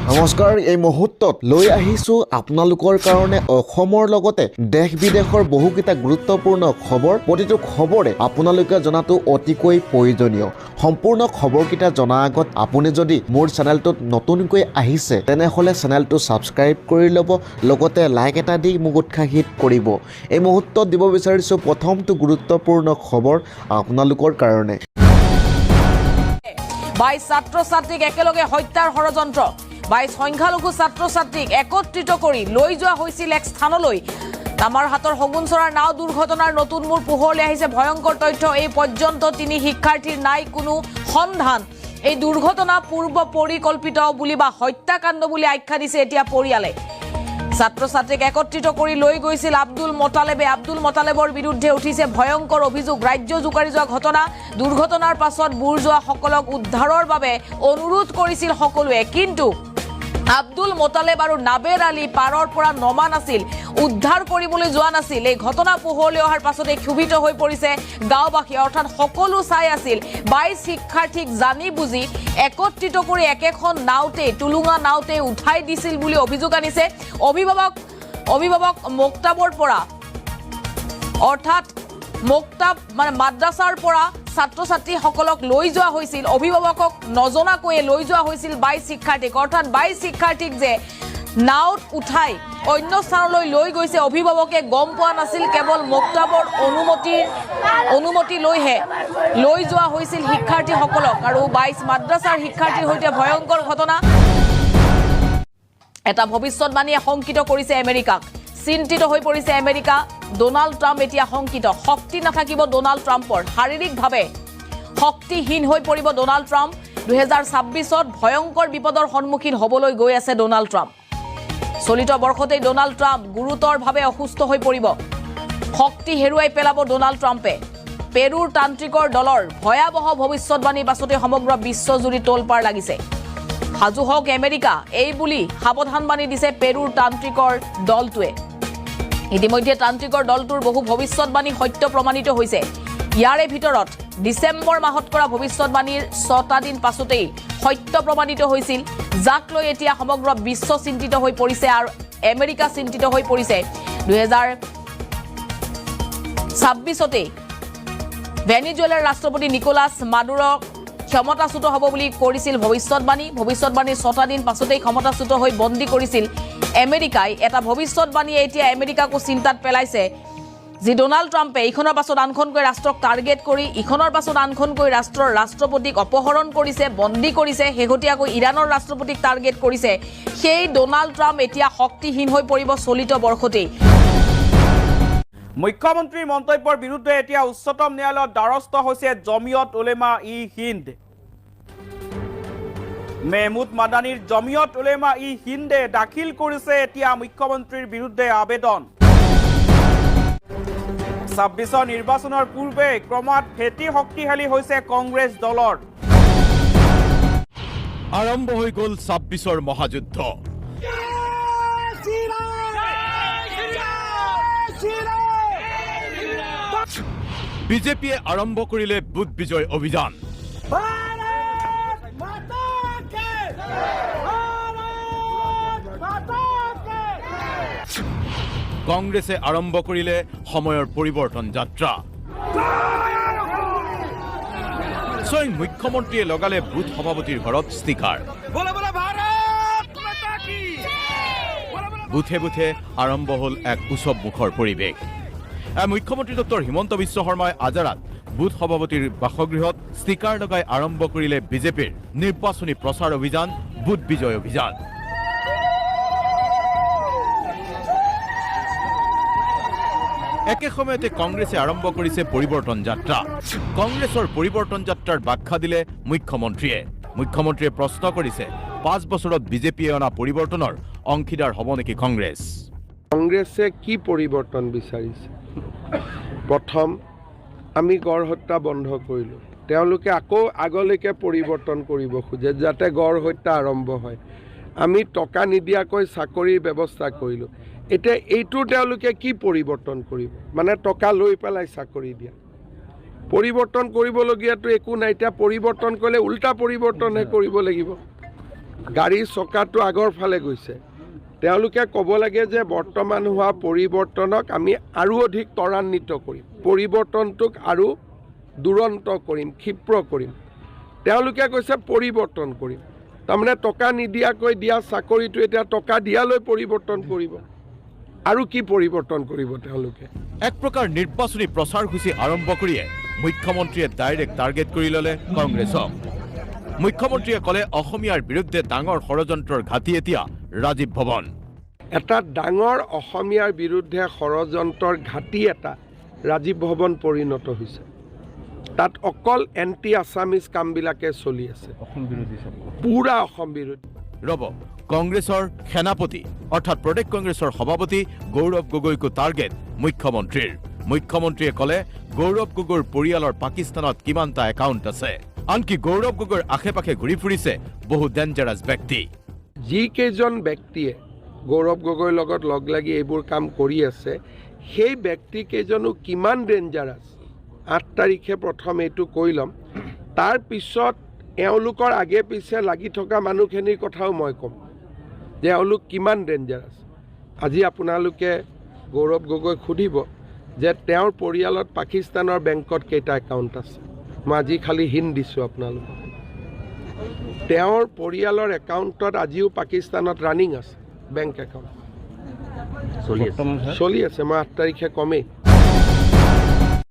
নমস্কাৰ, এই মুহূৰ্তত লৈ আহিছোঁ আপোনালোকৰ কাৰণে অসমৰ লগতে দেশ বিদেশৰ বহুকেইটা গুৰুত্বপূৰ্ণ খবৰ। প্ৰতিটো খবৰে আপোনালোকে জনাটো অতিকৈ প্ৰয়োজনীয়। সম্পূৰ্ণ খবৰকেইটা জনাৰ আগত আপুনি যদি মোৰ চেনেলটোত নতুনকৈ আহিছে তেনেহ'লে চেনেলটো ছাবস্ক্ৰাইব কৰি ল'ব, লগতে লাইক এটা দি মোক উৎসাহিত কৰিব। এই মুহূৰ্তত দিব বিচাৰিছোঁ প্ৰথমটো গুৰুত্বপূৰ্ণ খবৰ আপোনালোকৰ কাৰণে। 22 ছাত্ৰ-ছাত্ৰীক একেলগে হত্যাৰ ষড়যন্ত্ৰ। 22 সংখ্যালঘু ছাত্ৰ-ছাত্ৰীক একত্ৰিত কৰি লৈ যোৱা হৈছিল এক স্থানলৈ। আমাৰ হাতৰ শগুনচৰাৰ নাও দুৰ্ঘটনাৰ নতুন মূৰ পোহৰলৈ আহিছে ভয়ংকৰ তথ্য। এই পৰ্যন্ত 3 শিক্ষাৰ্থীৰ নাই কোনো সন্ধান। এই দুৰ্ঘটনা পূৰ্ব পৰিকল্পিত বুলি বা হত্যাকাণ্ড বুলি আখ্যা দিছে এতিয়া পৰিয়ালে। ছাত্ৰ-ছাত্ৰীক একত্ৰিত কৰি লৈ গৈছিল আব্দুল মোতালেবে। আব্দুল মোতালেবৰ বিৰুদ্ধে উঠিছে ভয়ংকৰ অভিযোগ। ৰাজ্য জোকাৰি যোৱা ঘটনা। দুৰ্ঘটনাৰ পাছত বুৰ যোৱাসকলক উদ্ধাৰৰ বাবে অনুৰোধ কৰিছিল সকলোৱে, কিন্তু আব্দুল মোতালেব আৰু নাবেৰ আলী পাৰৰ পৰা নমা নাছিল, উদ্ধাৰ কৰিবলৈ যোৱা নাছিল। এই ঘটনা পোহৰলৈ অহাৰ পাছতে ক্ষোভিত হৈ পৰিছে গাঁওবাসী, অৰ্থাৎ সকলো চাই আছিল। 22 শিক্ষাৰ্থীক জানি বুজি একত্ৰিত কৰি একেখন নাওতে, টুলুঙা নাওতে উঠাই দিছিল বুলি অভিযোগ আনিছে অভিভাৱক মোক্তাবৰ পৰা, অৰ্থাৎ মোক্তাব মানে মাদ্ৰাছাৰ পৰা ছাত্ৰ-ছাত্ৰীসকলক লৈ যোৱা হৈছিল। অভিভাৱকক নজনাকৈয়ে লৈ যোৱা হৈছিল 22 শিক্ষাৰ্থীক, অৰ্থাৎ 22 শিক্ষাৰ্থীক যে নাওত উঠাই অন্য স্থানলৈ লৈ গৈছে অভিভাৱকে গম পোৱা নাছিল। কেৱল মোক্তাবৰ অনুমতি লৈহে লৈ যোৱা হৈছিল শিক্ষাৰ্থীসকলক। আৰু 22 মাদ্ৰাছাৰ শিক্ষাৰ্থীৰ সৈতে ভয়ংকৰ ঘটনা। এটা ভৱিষ্যৎবাণীয়ে শংকিত কৰিছে আমেৰিকাক। চিন্তিত হৈ পৰিছে আমেৰিকা। ডোনাল্ড ট্ৰাম্প এতিয়া শংকিত। শক্তি নাথাকিব ডোনাল্ড ট্ৰাম্পৰ, শাৰীৰিকভাৱে শক্তিহীন হৈ পৰিব ডোনাল্ড ট্ৰাম্প। 2026ত ভয়ংকৰ বিপদৰ সন্মুখীন হ'বলৈ গৈ আছে ডোনাল্ড ট্ৰাম্প। চলিত বৰ্ষতেই ডোনাল্ড ট্ৰাম্প গুৰুতৰভাৱে অসুস্থ হৈ পৰিব। শক্তি হেৰুৱাই পেলাব ডোনাল্ড ট্ৰাম্পে। পেৰুৰ তান্ত্ৰিকৰ দলৰ ভয়াৱহ ভৱিষ্যৎবাণীৰ পাছতে সমগ্ৰ বিশ্বজুৰি তোলপাৰ লাগিছে। সাজু হওক আমেৰিকা, এই বুলি সাৱধানবাণী দিছে পেৰুৰ তান্ত্ৰিকৰ দলটোৱে। ইতিমধ্যে তান্ত্ৰিকৰ দলটোৰ বহু ভৱিষ্যৎবাণী সত্য প্ৰমাণিত হৈছে। ইয়াৰে ভিতৰত ডিচেম্বৰ মাহত কৰা ভৱিষ্যৎবাণীৰ 6টা দিন পাছতেই সত্য প্ৰমাণিত হৈছিল, যাক লৈ এতিয়া সমগ্ৰ বিশ্ব চিন্তিত হৈ পৰিছে আৰু আমেৰিকা চিন্তিত হৈ পৰিছে। 2026তেই ভেনিজুৱেলাৰ ৰাষ্ট্ৰপতি নিকোলাছ মাডুৰক ক্ষমতাচ্যুত হ'ব বুলি কৰিছিল ভৱিষ্যৎবাণীৰ 6টা দিন পাছতেই ক্ষমতাচ্যুত হৈ বন্দী কৰিছিল আমেৰিকাই। এটা ভৱিষ্যৎবাণীয়ে এতিয়া আমেৰিকাকো চিন্তাত পেলাইছে, যি ডোনাল্ড ট্ৰাম্পে ইখনৰ পাছত আনখনকৈ ৰাষ্ট্ৰক টাৰ্গেট কৰি ইখনৰ পাছত আনখনকৈ ৰাষ্ট্ৰৰ ৰাষ্ট্ৰপতিক অপহৰণ কৰিছে, বন্দী কৰিছে, শেহতীয়াকৈ ইৰাণৰ ৰাষ্ট্ৰপতিক টাৰ্গেট কৰিছে। সেই ডোনাল্ড ট্ৰাম্প এতিয়া শক্তিহীন হৈ পৰিব চলিত বৰ্ষতেই। মুখ্যমন্ত্ৰীৰ মন্তব্যৰ বিৰুদ্ধে এতিয়া উচ্চতম ন্যায়ালয়ত দ্বাৰস্থ হৈছে জমিয়ত উলেমা ই হিন্দ। মেহমুদ মাদানীৰ জমিয়ত উলেমা ই হিন্দে দাখিল কৰিছে এতিয়া মুখ্যমন্ত্ৰীৰ বিৰুদ্ধে আবেদন। 26 নিৰ্বাচনৰ পূৰ্বে ক্ৰমাৎ ভেটি শক্তিশালী হৈছে কংগ্ৰেছ দলৰ। আৰম্ভ হৈ গ'ল 26ৰ মহাযুদ্ধ। বিজেপিয়ে আৰম্ভ কৰিলে বুথ বিজয় অভিযান। কংগ্ৰেছে আৰম্ভ কৰিলে সময়ৰ পৰিৱৰ্তন যাত্ৰা। স্বয়ং মুখ্যমন্ত্ৰীয়ে লগালে বুথ সভাপতিৰ ঘৰত ষ্টিকাৰ। বুথে বুথে আৰম্ভ হ'ল এক উৎসৱমুখৰ পৰিৱেশ। মুখ্যমন্ত্ৰী ডক্টৰ হিমন্ত বিশ্ব শৰ্মাই আজাৰাত বুথ সভাপতিৰ বাসগৃহত ষ্টিকাৰ লগাই আৰম্ভ কৰিলে বিজেপিৰ নিৰ্বাচনী প্ৰচাৰ অভিযান, বুথ বিজয় অভিযান। একে সময়তে কংগ্ৰেছে আৰম্ভ কৰিছে পৰিৱৰ্তন যাত্ৰা। কংগ্ৰেছৰ পৰিৱৰ্তন যাত্ৰাৰ ব্যাখ্যা দিলে মুখ্যমন্ত্ৰীয়ে। মুখ্যমন্ত্ৰীয়ে প্ৰশ্ন কৰিছে, 5 বছৰত বিজেপিয়ে অনা পৰিৱৰ্তনৰ অংশীদাৰ হ'ব নেকি কংগ্ৰেছ? কংগ্ৰেছে কি পৰিৱৰ্তন বিচাৰিছে? প্ৰথম আমি গড় হত্যা বন্ধ কৰিলোঁ, তেওঁলোকে আকৌ আগলৈকে পৰিৱৰ্তন কৰিব খোজে যাতে গড় হত্যা আৰম্ভ হয়। আমি টকা নিদিয়াকৈ চাকৰিৰ ব্যৱস্থা কৰিলোঁ। এতিয়া এইটো তেওঁলোকে কি পৰিৱৰ্তন কৰিব? মানে টকা লৈ পেলাই চাকৰি দিয়া। পৰিৱৰ্তন কৰিবলগীয়াটো একো নাই। এতিয়া পৰিৱৰ্তন কৰিলে উল্টা পৰিৱৰ্তনহে কৰিব লাগিব। গাড়ীৰ চকাটো আগৰ ফালে গৈছে তেওঁলোকে ক'ব লাগে যে বৰ্তমান হোৱা পৰিৱৰ্তনক আমি আৰু অধিক ত্বৰান্বিত কৰিম পৰিৱৰ্তনটোক আৰু দুৰন্ত কৰিম ক্ষিপ্ৰ কৰিম তেওঁলোকে কৈছে পৰিৱৰ্তন কৰিম তাৰমানে টকা নিদিয়াকৈ দিয়া চাকৰিটো এতিয়া টকা দিয়ালৈ পৰিৱৰ্তন কৰিব আৰু কি পৰিৱৰ্তন কৰিব তেওঁলোকে এক প্ৰকাৰ নিৰ্বাচনী প্ৰচাৰসূচী আৰম্ভ কৰিয়ে মুখ্যমন্ত্ৰীয়ে ডাইৰেক্ট টাৰ্গেট কৰি ল'লে কংগ্ৰেছক মুখ্যমন্ত্ৰীয়ে ক'লে অসমীয়াৰ বিৰুদ্ধে ডাঙৰ ষড়যন্ত্ৰৰ ঘাটি এতিয়া ৰাজীৱ ভৱন এটা ডাঙৰ অসমীয়াৰ বিৰুদ্ধে ষড়যন্ত্ৰৰ ঘাটি এটা ৰাজীৱ ভৱন পৰিণত হৈছে তাত অকল এণ্টি আছামিজ কামবিলাকে চলি আছে পুৰা অসম বিৰোধী ৰব কংগ্ৰেছৰ সেনাপতি অৰ্থাৎ প্ৰদেশ কংগ্ৰেছৰ সভাপতি গৌৰৱ গগৈকো টাৰ্গেট মুখ্যমন্ত্ৰীয়ে ক'লে গৌৰৱ গগৈৰ পৰিয়ালৰ পাকিস্তানত কিমানটা একাউণ্ট আছে আনকি গৌৰৱ গগৈৰ আশে পাশে ঘূৰি ফুৰিছে বহু ডেঞ্জাৰাছ ব্যক্তি যিকেইজন ব্যক্তিয়ে গৌৰৱ গগৈৰ লগত লগ লাগি এইবোৰ কাম কৰি আছে সেই ব্যক্তিকেইজনো কিমান ডেঞ্জাৰাছ 8 তাৰিখে প্ৰথম এইটো কৈ ল'ম তাৰ পিছত এওঁলোকৰ আগে পিছে লাগি থকা মানুহখিনিৰ কথাও মই ক'ম যে এওঁলোক কিমান ডেঞ্জাৰাছ আজি আপোনালোকে গৌৰৱ গগৈক সুধিব যে তেওঁৰ পৰিয়ালত পাকিস্তানৰ বেংকত কেইটা একাউণ্ট আছে মই আজি খালি হিণ্ট দিছোঁ আপোনালোকক তেওঁৰ পৰিয়ালৰ একাউণ্টত আজিও পাকিস্তানত ৰানিং আছে বেংক একাউণ্ট চলি আছে মই 8 তাৰিখে কমেই